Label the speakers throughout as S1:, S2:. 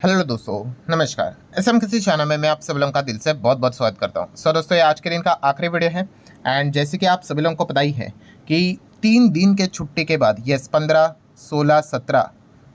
S1: Hello दोस्तों, नमस्कार। SM किसी चैनल में मैं आप सभी लोगों का दिल से बहुत बहुत स्वागत करता हूं। दोस्तों, ये आज के दिन का आखिरी वीडियो है। एंड जैसे कि आप सभी लोगों को पता ही है कि 3 दिन के छुट्टी के बाद, यस 15, 16, 17,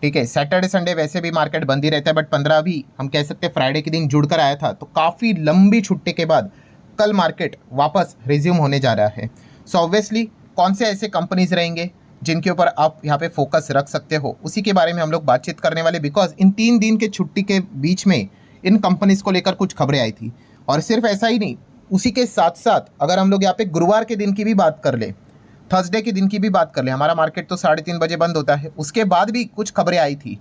S1: ठीक है, सैटरडे संडे वैसे भी मार्केट बंद ही रहता है, बट 15 भी हम कह सकते हैं फ्राइडे के दिन जुड़कर आया था। तो काफ़ी लंबी छुट्टी के बाद कल मार्केट वापस रिज्यूम होने जा रहा है। सो ऑब्वियसली कौन से ऐसे कंपनीज रहेंगे जिनके ऊपर आप यहाँ पे फोकस रख सकते हो, उसी के बारे में हम लोग बातचीत करने वाले। बिकॉज इन 3 दिन के छुट्टी के बीच में इन कंपनीज को लेकर कुछ खबरें आई थी। और सिर्फ ऐसा ही नहीं, उसी के साथ साथ अगर हम लोग यहाँ पे गुरुवार के दिन की भी बात कर ले, थर्सडे के दिन की भी बात कर ले, हमारा मार्केट तो 3:30 बजे बंद होता है, उसके बाद भी कुछ खबरें आई थी।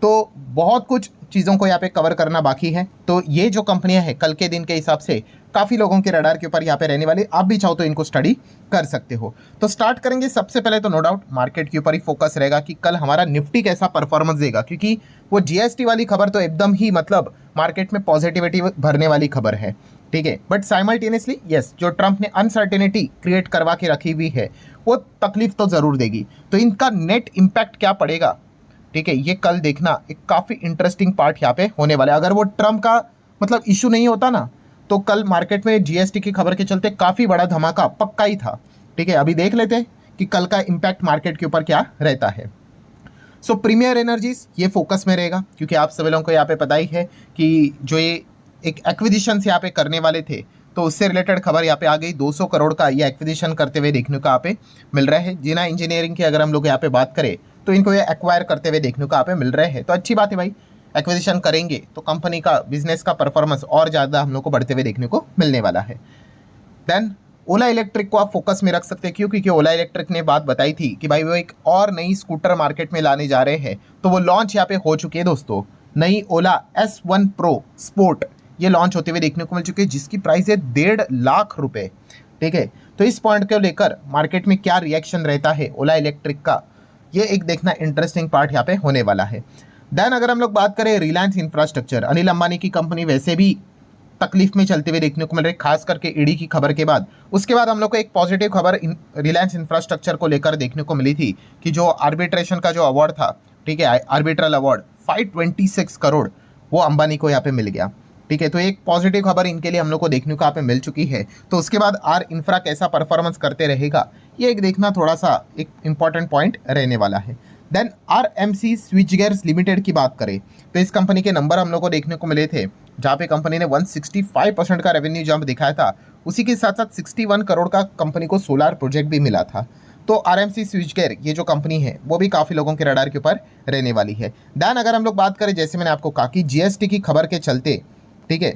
S1: तो बहुत कुछ चीज़ों को यहाँ पे कवर करना बाकी है। तो ये जो कंपनियां हैं कल के दिन के हिसाब से काफ़ी लोगों के रडार के ऊपर यहाँ पे रहने वाली, आप भी चाहो तो इनको स्टडी कर सकते हो। तो स्टार्ट करेंगे। सबसे पहले तो नो डाउट मार्केट के ऊपर ही फोकस रहेगा कि कल हमारा निफ्टी कैसा परफॉर्मेंस देगा, क्योंकि वो जीएसटी वाली खबर तो एकदम ही मतलब मार्केट में पॉजिटिविटी भरने वाली खबर है, ठीक है। बट साइमल्टेनियसली यस, जो ट्रंप ने अनसर्टेनिटी क्रिएट करवा के रखी हुई है वो तकलीफ तो ज़रूर देगी। तो इनका नेट इम्पैक्ट क्या पड़ेगा, ठीक है, ये कल देखना एक काफ़ी इंटरेस्टिंग पार्ट यहाँ पे होने वाला है। अगर वो ट्रम्प का मतलब इशू नहीं होता ना, तो कल मार्केट में जीएसटी की खबर के चलते काफ़ी बड़ा धमाका पक्का ही था, ठीक है। अभी देख लेते हैं कि कल का इम्पैक्ट मार्केट के ऊपर क्या रहता है। सो प्रीमियर एनर्जीज ये फोकस में रहेगा, क्योंकि आप सभी लोगों को यहाँ पे पता ही है कि जो ये एक एक्विजिशन यहाँ पे करने वाले थे, तो उससे रिलेटेड खबर यहाँ पे आ गई। 200 करोड़ का ये एक्विजिशन करते हुए देखने को यहाँ पे मिल रहा है। जीना इंजीनियरिंग की अगर हम लोग यहाँ पे बात करें तो इनको ये एक्वायर करते हुए देखने को यहाँ पे मिल रहे हैं। तो अच्छी बात है भाई, एक्विजिशन करेंगे तो कंपनी का बिजनेस का परफॉर्मेंस और ज़्यादा हम लोग को बढ़ते हुए देखने को मिलने वाला है। देन ओला इलेक्ट्रिक को आप फोकस में रख सकते हैं, क्यों? क्योंकि ओला इलेक्ट्रिक ने बात बताई थी कि भाई वो एक और नई स्कूटर मार्केट में लाने जा रहे हैं। तो वो लॉन्च यहाँ पे हो चुकी है दोस्तों। नई ओला S1 Pro स्पोर्ट ये लॉन्च होते हुए देखने को मिल चुकी है, जिसकी प्राइस है 1.5 लाख रुपए, ठीक है। तो इस पॉइंट को लेकर मार्केट में क्या रिएक्शन रहता है ओला इलेक्ट्रिक का, ये एक देखना इंटरेस्टिंग पार्ट यहाँ पे होने वाला है। देन अगर हम लोग बात करें रिलायंस इंफ्रास्ट्रक्चर, अनिल अंबानी की कंपनी वैसे भी तकलीफ में चलते हुए देखने को मिल रही, खास करके ईडी की खबर के बाद। उसके बाद हम लोग को एक पॉजिटिव खबर रिलायंस इंफ्रास्ट्रक्चर को लेकर देखने को मिली थी कि जो आर्बिट्रेशन का जो अवार्ड था, ठीक है, आर्बिट्रल अवार्ड 526 करोड़ वो अंबानी को यहाँ पे मिल गया, ठीक है। तो एक पॉजिटिव खबर इनके लिए हम लोग को देखने को यहाँ पे मिल चुकी है। तो उसके बाद आर इंफ्रा कैसा परफॉर्मेंस करते रहेगा, ये एक देखना थोड़ा सा एक इंपॉर्टेंट पॉइंट रहने वाला है। देन RMC स्विचगेयर्स लिमिटेड की बात करें तो इस कंपनी के नंबर हम लोग को देखने को मिले थे, जहाँ पे कंपनी ने 165% का रेवेन्यू जंप दिखाया था। उसी के साथ साथ 61 करोड़ का कंपनी को सोलार प्रोजेक्ट भी मिला था। तो RMC स्विचगेयर ये जो कंपनी है वो भी काफ़ी लोगों के रडार के ऊपर रहने वाली है। देन अगर हम लोग बात करें, जैसे मैंने आपको कहा कि जीएसटी की खबर के चलते, ठीक है,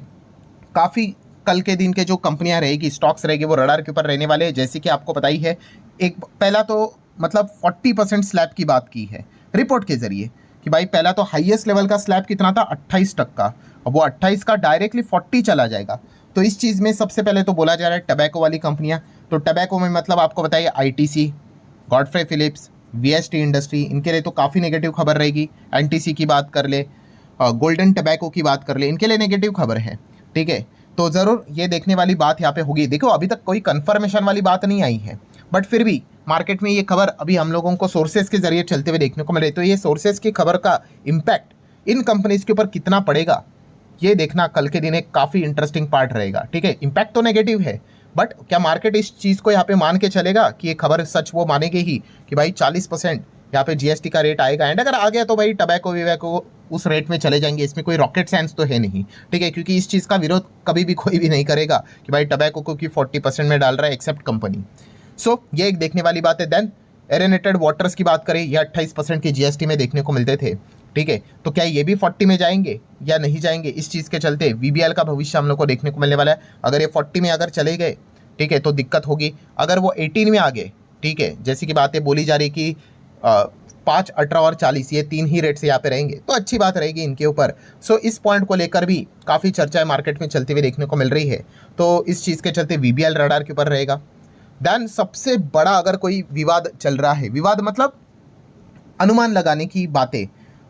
S1: काफ़ी कल के दिन के जो कंपनियां रहेगी, स्टॉक्स रहेगी, वो रडार के ऊपर रहने वाले हैं। जैसे कि आपको पता ही है, एक पहला तो मतलब 40% स्लैब की बात की है रिपोर्ट के जरिए कि भाई पहला तो हाईएस्ट लेवल का स्लैब कितना था 28%, अब वो 28 का डायरेक्टली 40 चला जाएगा। तो इस चीज़ में सबसे पहले तो बोला जा रहा है टबैको वाली कंपनियां। तो टबैको में मतलब आपको बताइए ITC, Godfrey Phillips, VST industry, इनके लिए तो काफ़ी नेगेटिव खबर रहेगी। NTC की बात कर ले, गोल्डन टबैको की बात कर ले, इनके लिए नेगेटिव खबर है, ठीक है। तो ज़रूर ये देखने वाली बात यहाँ पे होगी। देखो अभी तक कोई कंफर्मेशन वाली बात नहीं आई है, बट फिर भी मार्केट में ये खबर अभी हम लोगों को सोर्सेज के जरिए चलते हुए देखने को मिले। तो ये सोर्सेज की खबर का इम्पैक्ट इन कंपनीज के ऊपर कितना पड़ेगा, ये देखना कल के दिन एक काफ़ी इंटरेस्टिंग पार्ट रहेगा, ठीक है। इम्पैक्ट तो नेगेटिव है, बट क्या मार्केट इस चीज़ को यहाँ पे मान के चलेगा कि ये खबर सच वो मानेगी ही कि भाई 40% यहाँ पे जीएसटी का रेट आएगा। एंड अगर आ गया तो भाई टबैको विवैको उस रेट में चले जाएंगे। इसमें कोई रॉकेट साइंस तो है नहीं, ठीक है, क्योंकि इस चीज़ का विरोध कभी भी कोई भी नहीं करेगा कि भाई टबैको को कि 40% में डाल रहा है एक्सेप्ट कंपनी। सो ये एक देखने वाली बात है। देन एरेनेटेड वाटर्स की बात करें, ये 28% की जीएसटी में देखने को मिलते थे, ठीक है। तो क्या ये भी 40 में जाएंगे या नहीं जाएंगे, इस चीज़ के चलते VBL का भविष्य हम लोग को देखने को मिलने वाला है। अगर ये 40 में अगर चले गए, ठीक है, तो दिक्कत होगी। अगर वो 18 में आ गए, ठीक है, जैसी कि बातें बोली जा रही कि 5, 18 और 40 ये 3 ही रेट से यहाँ पे रहेंगे, तो अच्छी बात रहेगी इनके ऊपर। सो इस पॉइंट को लेकर भी काफ़ी चर्चाएं मार्केट में चलती हुई देखने को मिल रही है। तो इस चीज़ के चलते VBL रडार के ऊपर रहेगा। देन सबसे बड़ा अगर कोई विवाद चल रहा है, विवाद मतलब अनुमान लगाने की बातें,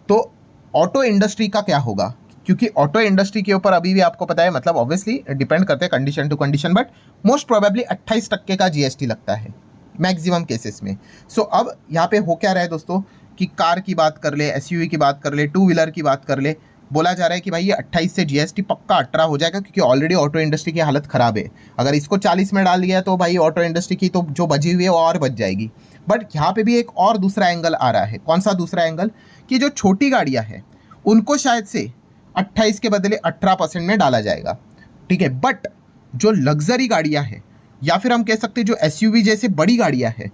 S1: तो ऑटो इंडस्ट्री का क्या होगा, क्योंकि ऑटो इंडस्ट्री के ऊपर अभी भी आपको पता है मतलब ऑब्वियसली डिपेंड करते हैं condition to condition, but most probably 28% का जीएसटी लगता है मैक्सिमम केसेस में। सो अब यहाँ पे हो क्या रहा है दोस्तों कि कार की बात कर ले, एसयूवी की बात कर ले, टू व्हीलर की बात कर ले, बोला जा रहा है कि भाई ये 28 से जीएसटी पक्का 18 हो जाएगा, क्योंकि ऑलरेडी ऑटो इंडस्ट्री की हालत ख़राब है। अगर इसको 40 में डाल दिया तो भाई ऑटो इंडस्ट्री की तो जो बची हुई है वो और बच जाएगी। बट यहाँ पे भी एक और दूसरा एंगल आ रहा है। कौन सा दूसरा एंगल? कि जो छोटी गाड़ियाँ हैं उनको शायद से 28 के बदले 18% में डाला जाएगा, ठीक है। बट जो लग्जरी गाड़ियाँ हैं या फिर हम कह सकते हैं जो एसयूवी जैसे बड़ी गाड़ियाँ हैं,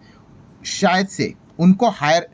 S1: शायद से उनको हायर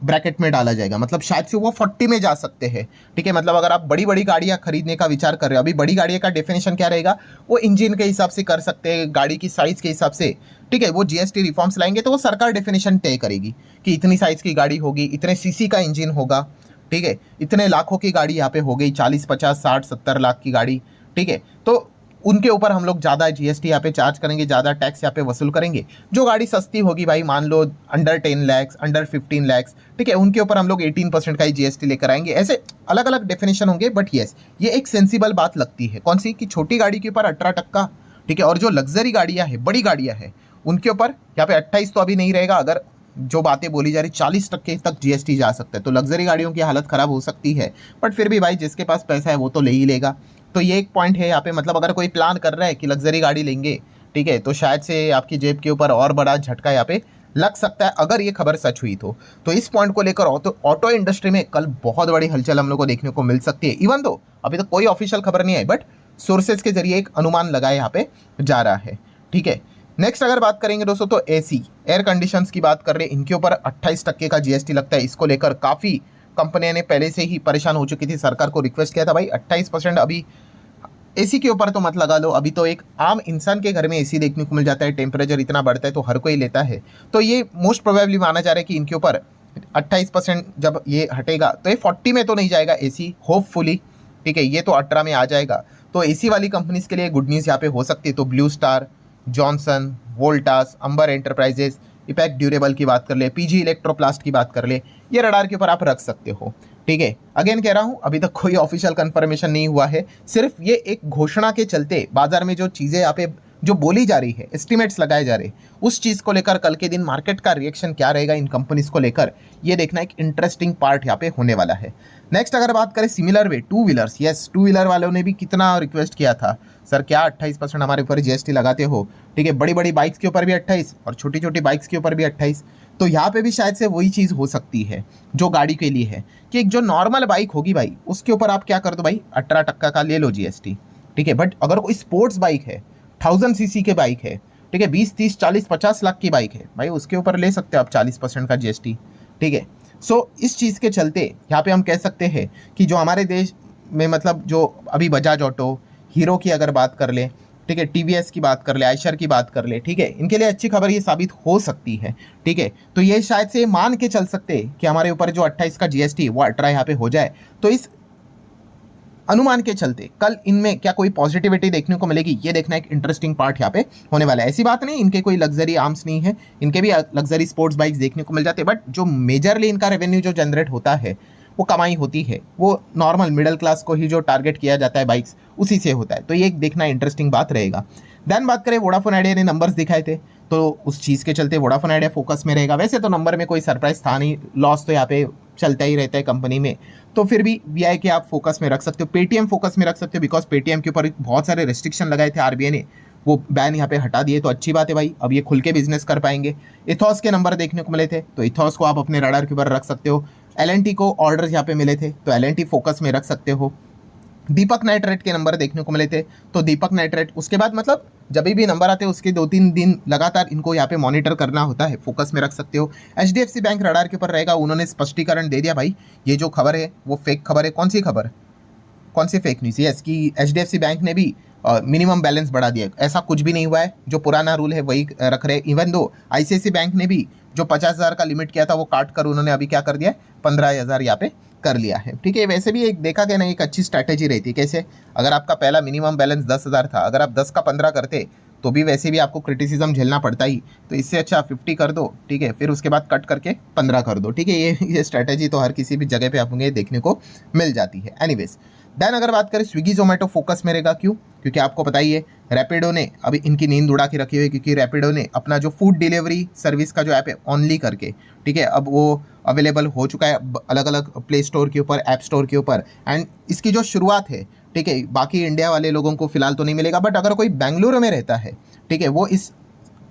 S1: ब्रैकेट में डाला जाएगा। मतलब शायद से वो 40 में जा सकते हैं, ठीक है। मतलब अगर आप बड़ी बड़ी गाड़ियाँ खरीदने का विचार कर रहे हो, अभी बड़ी गाड़ियों का डेफिनेशन क्या रहेगा, वो इंजन के हिसाब से कर सकते हैं, गाड़ी की साइज़ के हिसाब से, ठीक है। वो जीएसटी रिफॉर्म्स लाएंगे तो वो सरकार डेफिनेशन तय करेगी कि इतनी साइज़ की गाड़ी होगी, इतने सीसी का इंजन होगा, ठीक है, इतने लाखों की गाड़ी यहाँ पे हो गई, 40 50 60 70 लाख की गाड़ी, ठीक है। तो उनके ऊपर हम लोग ज़्यादा जीएसटी यहाँ पे चार्ज करेंगे, ज़्यादा टैक्स यहाँ पे वसूल करेंगे। जो गाड़ी सस्ती होगी भाई, मान लो अंडर 10 लाख, अंडर 15 लाख, ठीक है, उनके ऊपर हम लोग 18% का ही जीएसटी लेकर आएंगे। ऐसे अलग अलग डेफिनेशन होंगे। बट येस, ये एक सेंसिबल बात लगती है। कौन सी? कि छोटी गाड़ी के ऊपर 18%, ठीक है, और जो लग्जरी गाड़ियाँ हैं, बड़ी गाड़ियाँ हैं, उनके ऊपर यहाँ पे 28 तो अभी नहीं रहेगा। अगर जो बातें बोली जा रही 40% तक जीएसटी जा सकता है, तो लग्जरी गाड़ियों की हालत ख़राब हो सकती है। बट फिर भी भाई जिसके पास पैसा है वो तो ले ही लेगा। तो ये एक पॉइंट है यहाँ पे। मतलब अगर कोई प्लान कर रहा है कि लग्जरी गाड़ी लेंगे, ठीक है, तो शायद से आपकी जेब के ऊपर और बड़ा झटका यहाँ पे लग सकता है, अगर ये खबर सच हुई तो इस पॉइंट को लेकर ऑटो इंडस्ट्री में कल बहुत बड़ी हलचल हम लोग को देखने को मिल सकती है। इवन दो अभी तक कोई ऑफिशियल खबर नहीं आई, बट सोर्सेज के जरिए एक अनुमान लगाया यहाँ पे जा रहा है, ठीक है। नेक्स्ट अगर बात करेंगे दोस्तों, तो एसी, एयर कंडीशंस की बात कर रहे हैं, इनके ऊपर 28% का जीएसटी लगता है। इसको लेकर काफ़ी कंपनियां ने पहले से ही परेशान हो चुकी थी, सरकार को रिक्वेस्ट किया था भाई 28% अभी एसी के ऊपर तो मत लगा लो। अभी तो एक आम इंसान के घर में एसी देखने को मिल जाता है, टेम्परेचर इतना बढ़ता है तो हर कोई लेता है। तो ये मोस्ट प्रोबेबली माना जा रहा है कि इनके ऊपर 28% जब ये हटेगा तो ये 40 में तो नहीं जाएगा एसी, होपफुली, ठीक है, ये तो 18 में आ जाएगा। तो एसी वाली कंपनीज के लिए गुड न्यूज़ यहाँ पे हो सकती है। तो ब्लू स्टार, जॉनसन, वोल्टास, अंबर एंटरप्राइजेस, इपैक्ट ड्यूरेबल की बात कर ले, पीजी इलेक्ट्रोप्लास्ट की बात कर ले, ये रडार के ऊपर आप रख सकते हो, ठीक है। अगेन कह रहा हूँ, अभी तक कोई ऑफिशियल कंफर्मेशन नहीं हुआ है, सिर्फ ये एक घोषणा के चलते बाजार में जो चीज़ें यहाँ पे जो बोली जा रही है, एस्टिमेट्स लगाए जा रहे हैं, उस चीज़ को लेकर कल के दिन मार्केट का रिएक्शन क्या रहेगा इन कंपनीज को लेकर, ये देखना एक इंटरेस्टिंग पार्ट यहाँ पे होने वाला है। नेक्स्ट अगर बात करें similar way two wheelers, yes, two wheeler वालों ने भी कितना रिक्वेस्ट किया था, सर क्या 28% हमारे ऊपर जीएसटी लगाते हो, ठीक है, बड़ी बड़ी बाइक्स के ऊपर भी 28 और छोटी छोटी बाइक्स के ऊपर भी 28। तो यहाँ पे भी शायद से वही चीज़ हो सकती है जो गाड़ी के लिए है, कि एक जो नॉर्मल बाइक होगी भाई, उसके ऊपर आप क्या कर दो भाई, 18% का ले लो जीएसटी, ठीक है। बट अगर कोई स्पोर्ट्स बाइक है, 1000 सीसी के बाइक है, ठीक है, 20 30 40 50 लाख की बाइक है भाई, उसके ऊपर ले सकते हो आप 40% का जीएसटी, ठीक है। सो इस चीज़ के चलते यहाँ पे हम कह सकते हैं कि जो हमारे देश में, मतलब जो अभी बजाज ऑटो, हीरो की अगर बात कर ले, ठीक है, टीवीएस की बात कर ले, आयशर की बात कर ले, ठीक है, इनके लिए अच्छी खबर ये साबित हो सकती है, ठीक है। तो ये शायद से मान के चल सकते हैं कि हमारे ऊपर जो 28 का जीएसटी वो 18 यहाँ पे हो जाए। तो इस अनुमान के चलते कल इनमें क्या कोई पॉजिटिविटी देखने को मिलेगी, ये देखना एक इंटरेस्टिंग पार्ट यहाँ पे होने वाला है। ऐसी बात नहीं इनके कोई लग्जरी आर्म्स नहीं है, इनके भी लग्जरी स्पोर्ट्स बाइक्स देखने को मिल जाते हैं, बट जो मेजरली इनका रेवेन्यू जो जनरेट होता है, वो कमाई होती है, वो नॉर्मल मिडिल क्लास को ही जो टारगेट किया जाता है बाइक्स, उसी से होता है। तो ये एक देखना इंटरेस्टिंग बात रहेगा। देन बात करें, वोडाफोन आइडिया ने नंबर्स दिखाए थे, तो उस चीज़ के चलते वोडाफोन आइडिया फोकस में रहेगा। वैसे तो नंबर में कोई सरप्राइज था नहीं, लॉस तो यहाँ पे चलता ही रहता है कंपनी में, तो फिर भी वीआई के आप फोकस में रख सकते हो, पेटीएम फोकस में रख सकते हो, बिकॉज पेटीएम के ऊपर बहुत सारे रेस्ट्रिक्शन लगाए थे आरबीआई ने, वो बैन यहाँ पे हटा दिए, तो अच्छी बात है भाई, अब ये खुल के बिजनेस कर पाएंगे। इथॉस के नंबर देखने को मिले थे, तो इथॉस को आप अपने रडार के ऊपर रख सकते हो। एलएनटी को ऑर्डर यहाँ पे मिले थे, तो एलएनटी फोकस में रख सकते हो। दीपक नाइट्रेट के नंबर देखने को मिले थे, तो दीपक नाइट्रेट, उसके बाद मतलब जब भी नंबर आते हैं उसके 2-3 दिन लगातार इनको यहाँ पे मॉनिटर करना होता है, फोकस में रख सकते हो। एचडीएफसी बैंक रडार के ऊपर रहेगा, उन्होंने स्पष्टीकरण दे दिया भाई, ये जो खबर है वो फेक खबर है। कौन सी खबर, कौन सी फेक न्यूज़? यस, कि एचडीएफसी बैंक ने भी मिनिमम बैलेंस बढ़ा दिया, ऐसा कुछ भी नहीं हुआ है, जो पुराना रूल है वही रख रहे। इवन दो आईसीआईसी बैंक ने भी जो 50,000 का लिमिट किया था वो काट कर उन्होंने अभी क्या कर दिया, 15,000 यहाँ पे कर लिया है, ठीक है। वैसे भी एक देखा गया ना, एक अच्छी स्ट्रैटेजी रहती है। कैसे? अगर आपका पहला मिनिमम बैलेंस 10,000 था, अगर आप 10 का 15 करते तो भी वैसे भी आपको क्रिटिसिज्म झेलना पड़ता ही, तो इससे अच्छा 50 कर दो, ठीक है, फिर उसके बाद कट करके 15 कर दो, ठीक है। ये स्ट्रैटेजी तो हर किसी भी जगह पे आपको देखने को मिल जाती है। एनीवेज, देन अगर बात करें स्विगी जोमेटो फोकस में रहेगा, क्यों? क्योंकि आपको पता ही है रैपिडो ने अभी इनकी नींद उड़ा के रखी हुई है, क्योंकि रैपिडो ने अपना जो फूड डिलीवरी सर्विस का जो ऐप है ऑनली करके, ठीक है, अब वो अवेलेबल हो चुका है अलग अलग प्ले स्टोर के ऊपर, ऐप स्टोर के ऊपर। एंड इसकी जो शुरुआत है, ठीक है, बाकी इंडिया वाले लोगों को फिलहाल तो नहीं मिलेगा, बट अगर कोई बेंगलुरु में रहता है, ठीक है, वो इस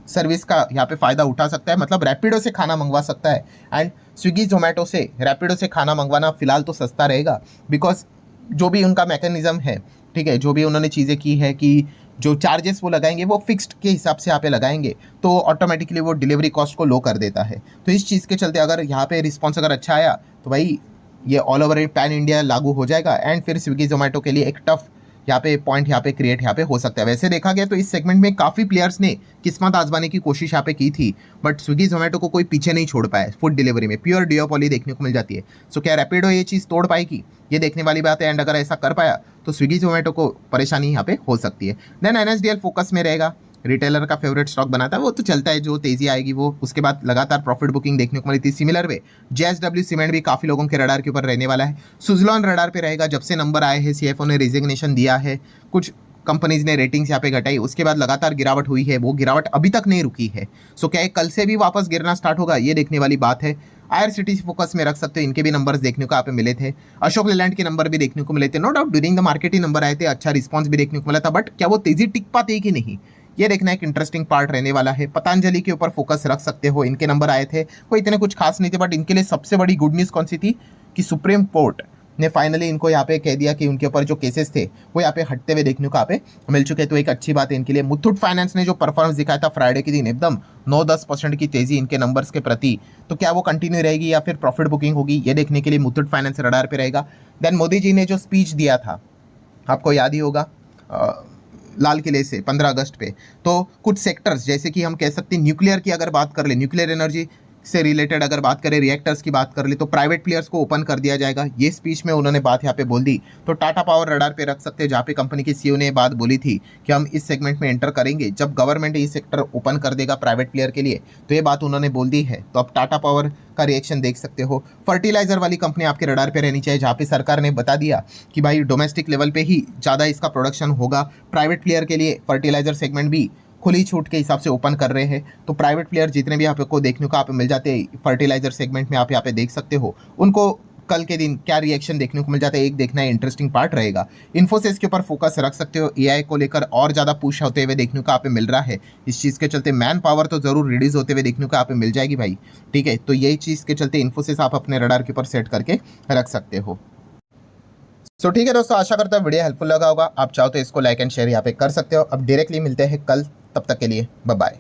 S1: सर्विस का यहाँ पे फ़ायदा उठा सकता है। मतलब रैपिडो से खाना मंगवा सकता है। एंड स्विगी जोमेटो से, रैपिडो से खाना मंगवाना फिलहाल तो सस्ता रहेगा, बिकॉज जो भी उनका मैकेनिज्म है, ठीक है, जो भी उन्होंने चीज़ें की है कि जो चार्जेस वो लगाएंगे वो फिक्स्ड के हिसाब से यहाँ पे लगाएंगे, तो ऑटोमेटिकली वो डिलीवरी कॉस्ट को लो कर देता है। तो इस चीज़ के चलते अगर यहाँ पे रिस्पॉन्स अगर अच्छा आया तो भाई ये ऑल ओवर पैन इंडिया लागू हो जाएगा। एंड फिर स्विगी जोमेटो के लिए एक टफ यहाँ पे पॉइंट यहाँ पे क्रिएट यहाँ पे हो सकता है। वैसे देखा गया तो इस सेगमेंट में काफ़ी प्लेयर्स ने किस्मत आजमाने की कोशिश यहाँ पे की थी, बट स्विगी जोमेटो को कोई पीछे नहीं छोड़ पाया। फूड डिलीवरी में प्योर डिओपॉली देखने को मिल जाती है। सो क्या रैपिडो ये चीज़ तोड़ पाएगी, ये देखने वाली बात है। एंड अगर ऐसा कर पाया तो स्विगी जोमेटो को परेशानी यहाँ पे हो सकती है। देन एनएसडीएल फोकस में रहेगा, रिटेलर का फेवरेट स्टॉक बनाता है, वो तो चलता है, जो तेजी आएगी वो उसके बाद लगातार प्रॉफिट बुकिंग देखने को मिली थी। सिमिलर वे जेएसडब्ल्यू सीमेंट भी काफ़ी लोगों के रडार के ऊपर रहने वाला है। सुजलॉन रडार पे रहेगा, जब से नंबर आए हैं सीएफओ ने रिजिग्नेशन दिया है, कुछ कंपनीज ने रेटिंग्स यहाँ पे घटाई, उसके बाद लगातार गिरावट हुई है, वो गिरावट अभी तक नहीं रुकी है। सो क्या कल से भी वापस गिरना स्टार्ट होगा, ये देखने वाली बात है। आईआरसीटीसी फोकस में रख सकते हो, इनके भी नंबर्स देखने को यहाँ पे मिले थे। अशोक लेलैंड के नंबर भी देखने को मिले थे। No doubt during the market ही नंबर आए थे, अच्छा रिस्पॉन्स भी देखने को मिला था, बट क्या वो तेजी टिक पाती है कि नहीं, ये देखना एक इंटरेस्टिंग पार्ट रहने वाला है। पतंजलि के ऊपर फोकस रख सकते हो, इनके नंबर आए थे, कोई इतने कुछ खास नहीं थे, बट इनके लिए सबसे बड़ी गुड न्यूज़ कौन सी थी कि सुप्रीम कोर्ट ने फाइनली इनको यहाँ पे कह दिया कि उनके ऊपर जो केसेस थे वो यहाँ पे हटते हुए देखने को यहाँ पे मिल चुके हैं। तो एक अच्छी बात है इनके लिए। मुथूट फाइनेंस ने जो परफॉर्मेंस दिखाया था फ्राइडे के दिन, एकदम 9-10% की तेजी इनके नंबर्स के प्रति, तो क्या वो कंटिन्यू रहेगी या फिर प्रॉफिट बुकिंग होगी, ये देखने के लिए मुथूट फाइनेंस रडार पे रहेगा। देन मोदी जी ने जो स्पीच दिया था, आपको याद ही होगा, लाल किले से 15 अगस्त पे, तो कुछ सेक्टर्स जैसे कि हम कह सकते हैं न्यूक्लियर की अगर बात कर ले, न्यूक्लियर एनर्जी से रिलेटेड अगर बात करें, रिएक्टर्स की बात कर ले, तो प्राइवेट प्लेयर्स को ओपन कर दिया जाएगा। ये स्पीच में उन्होंने बात यहाँ पे बोल दी। तो टाटा पावर रडार पे रख सकते हैं, जहाँ पे कंपनी के सीईओ ने बात बोली थी कि हम इस सेगमेंट में एंटर करेंगे जब गवर्नमेंट ये सेक्टर ओपन कर देगा प्राइवेट प्लेयर के लिए, तो ये बात उन्होंने बोल दी है। तो अब टाटा पावर का रिएक्शन देख सकते हो। फर्टिलाइजर वाली कंपनी आपके रडार पे रहनी चाहिए, जहाँ पे सरकार ने बता दिया कि भाई डोमेस्टिक लेवल पे ही ज़्यादा इसका प्रोडक्शन होगा। प्राइवेट प्लेयर के लिए फर्टिलाइजर सेगमेंट भी खुली छूट के हिसाब से ओपन कर रहे हैं। तो प्राइवेट प्लेयर जितने भी आपको देखने को आप मिल जाते हैं फर्टिलाइजर सेगमेंट में, आप यहाँ पे देख सकते हो, उनको कल के दिन क्या रिएक्शन देखने को मिल जाता है, एक देखना है, इंटरेस्टिंग पार्ट रहेगा। इन्फोसिस के ऊपर फोकस रख सकते हो, एआई को लेकर और ज़्यादा पुश होते हुए देखने को यहाँ पे मिल रहा है। इस चीज़ के चलते मैन पावर तो ज़रूर रिड्यूस होते हुए देखने को यहाँ पे मिल जाएगी भाई, ठीक है। तो यही चीज़ के चलते इन्फोसिस आप अपने रडार के ऊपर सेट करके रख सकते हो। सो ठीक है दोस्तों, आशा करता हूँ वीडियो हेल्पफुल लगा होगा। आप चाहो तो इसको लाइक एंड शेयर यहाँ पे कर सकते हो। अब डायरेक्टली मिलते हैं कल, तब तक के लिए बाय बाय।